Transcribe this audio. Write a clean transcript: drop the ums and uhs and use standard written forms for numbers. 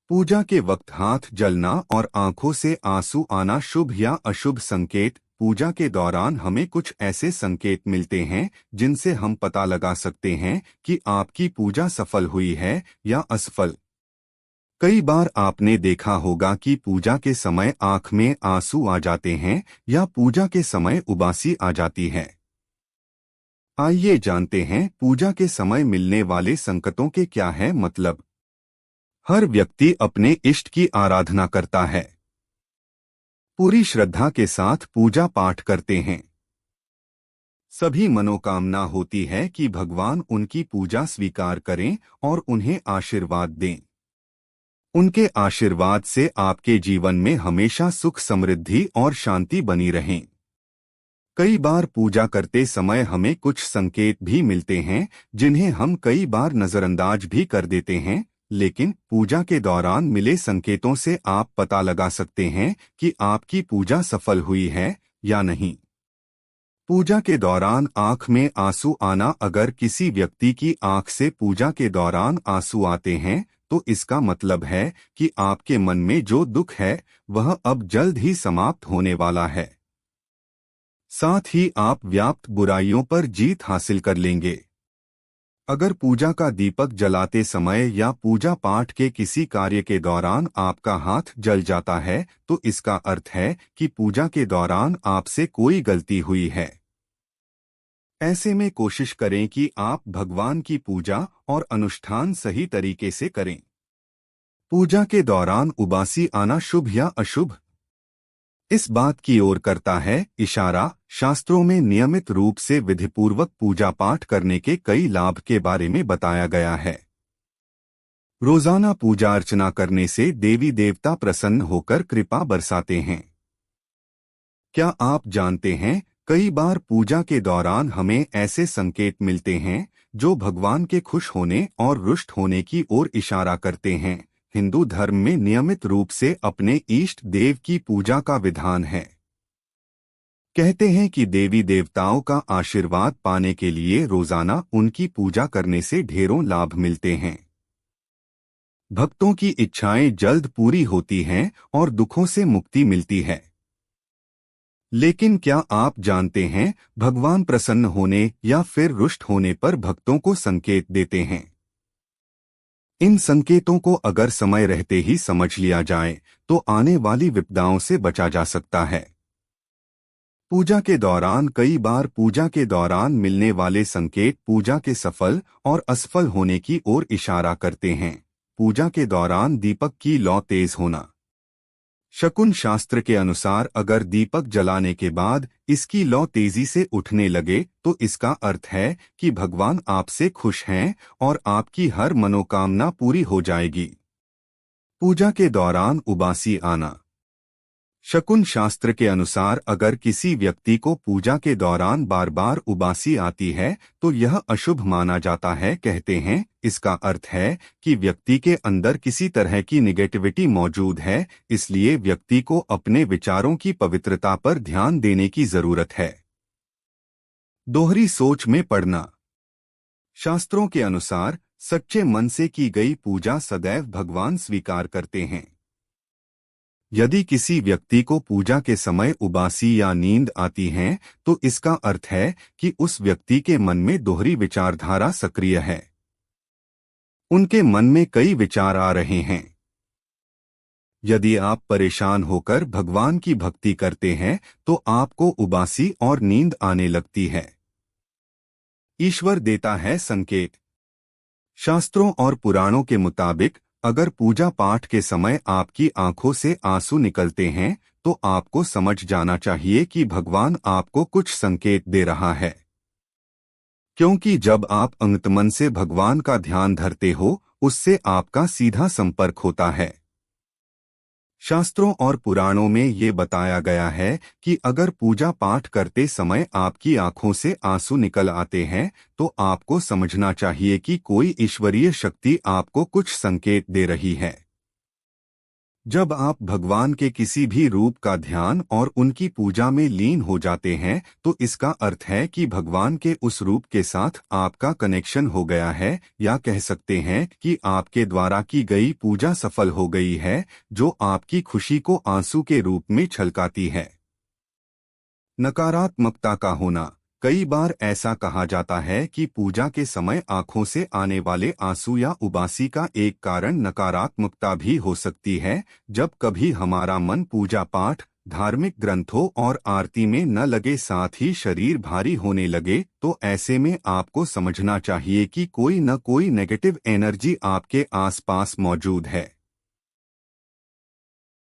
पूजा के वक्त हाथ जलना और आंखों से आंसू आना शुभ या अशुभ संकेत। पूजा के दौरान हमें कुछ ऐसे संकेत मिलते हैं जिनसे हम पता लगा सकते हैं कि आपकी पूजा सफल हुई है या असफल। कई बार आपने देखा होगा कि पूजा के समय आंख में आंसू आ जाते हैं या पूजा के समय उबासी आ जाती है। आइए जानते हैं पूजा के समय मिलने वाले संकटों के क्या है मतलब। हर व्यक्ति अपने इष्ट की आराधना करता है, पूरी श्रद्धा के साथ पूजा पाठ करते हैं। सभी मनोकामना होती है कि भगवान उनकी पूजा स्वीकार करें और उन्हें आशीर्वाद दें। उनके आशीर्वाद से आपके जीवन में हमेशा सुख समृद्धि और शांति बनी रहें। कई बार पूजा करते समय हमें कुछ संकेत भी मिलते हैं जिन्हें हम कई बार नजरअंदाज भी कर देते हैं, लेकिन पूजा के दौरान मिले संकेतों से आप पता लगा सकते हैं कि आपकी पूजा सफल हुई है या नहीं। पूजा के दौरान आंख में आंसू आना। अगर किसी व्यक्ति की आंख से पूजा के दौरान आंसू आते हैं तो इसका मतलब है कि आपके मन में जो दुख है वह अब जल्द ही समाप्त होने वाला है। साथ ही आप व्याप्त बुराइयों पर जीत हासिल कर लेंगे। अगर पूजा का दीपक जलाते समय या पूजा पाठ के किसी कार्य के दौरान आपका हाथ जल जाता है तो इसका अर्थ है कि पूजा के दौरान आपसे कोई गलती हुई है। ऐसे में कोशिश करें कि आप भगवान की पूजा और अनुष्ठान सही तरीके से करें। पूजा के दौरान उबासी आना शुभ या अशुभ, इस बात की ओर करता है इशारा। शास्त्रों में नियमित रूप से विधिपूर्वक पूजा पाठ करने के कई लाभ के बारे में बताया गया है। रोजाना पूजा अर्चना करने से देवी देवता प्रसन्न होकर कृपा बरसाते हैं। क्या आप जानते हैं कई बार पूजा के दौरान हमें ऐसे संकेत मिलते हैं जो भगवान के खुश होने और रुष्ट होने की ओर इशारा करते हैं। हिंदू धर्म में नियमित रूप से अपने इष्ट देव की पूजा का विधान है। कहते हैं कि देवी देवताओं का आशीर्वाद पाने के लिए रोजाना उनकी पूजा करने से ढेरों लाभ मिलते हैं। भक्तों की इच्छाएं जल्द पूरी होती हैं और दुखों से मुक्ति मिलती है। लेकिन क्या आप जानते हैं भगवान प्रसन्न होने या फिर रुष्ट होने पर भक्तों को संकेत देते हैं। इन संकेतों को अगर समय रहते ही समझ लिया जाए तो आने वाली विपदाओं से बचा जा सकता है। पूजा के दौरान कई बार पूजा के दौरान मिलने वाले संकेत पूजा के सफल और असफल होने की ओर इशारा करते हैं। पूजा के दौरान दीपक की लौ तेज होना। शकुन शास्त्र के अनुसार अगर दीपक जलाने के बाद इसकी लौ तेजी से उठने लगे तो इसका अर्थ है कि भगवान आपसे खुश हैं और आपकी हर मनोकामना पूरी हो जाएगी। पूजा के दौरान उबासी आना। शकुन शास्त्र के अनुसार अगर किसी व्यक्ति को पूजा के दौरान बार बार उबासी आती है तो यह अशुभ माना जाता है। कहते हैं इसका अर्थ है कि व्यक्ति के अंदर किसी तरह की निगेटिविटी मौजूद है, इसलिए व्यक्ति को अपने विचारों की पवित्रता पर ध्यान देने की जरूरत है। दोहरी सोच में पड़ना। शास्त्रों के अनुसार सच्चे मन से की गई पूजा सदैव भगवान स्वीकार करते हैं। यदि किसी व्यक्ति को पूजा के समय उबासी या नींद आती है तो इसका अर्थ है कि उस व्यक्ति के मन में दोहरी विचारधारा सक्रिय है। उनके मन में कई विचार आ रहे हैं। यदि आप परेशान होकर भगवान की भक्ति करते हैं तो आपको उबासी और नींद आने लगती है। ईश्वर देता है संकेत। शास्त्रों और पुराणों के मुताबिक अगर पूजा पाठ के समय आपकी आंखों से आंसू निकलते हैं तो आपको समझ जाना चाहिए कि भगवान आपको कुछ संकेत दे रहा है, क्योंकि जब आप अंतमन से भगवान का ध्यान धरते हो उससे आपका सीधा संपर्क होता है। शास्त्रों और पुराणों में ये बताया गया है कि अगर पूजा पाठ करते समय आपकी आंखों से आंसू निकल आते हैं तो आपको समझना चाहिए कि कोई ईश्वरीय शक्ति आपको कुछ संकेत दे रही है। जब आप भगवान के किसी भी रूप का ध्यान और उनकी पूजा में लीन हो जाते हैं तो इसका अर्थ है कि भगवान के उस रूप के साथ आपका कनेक्शन हो गया है, या कह सकते हैं कि आपके द्वारा की गई पूजा सफल हो गई है, जो आपकी खुशी को आंसू के रूप में छलकाती है। नकारात्मकता का होना। कई बार ऐसा कहा जाता है कि पूजा के समय आंखों से आने वाले आंसू या उबासी का एक कारण नकारात्मकता भी हो सकती है। जब कभी हमारा मन पूजा पाठ, धार्मिक ग्रंथों और आरती में न लगे, साथ ही शरीर भारी होने लगे, तो ऐसे में आपको समझना चाहिए कि कोई न कोई नेगेटिव एनर्जी आपके आसपास मौजूद है।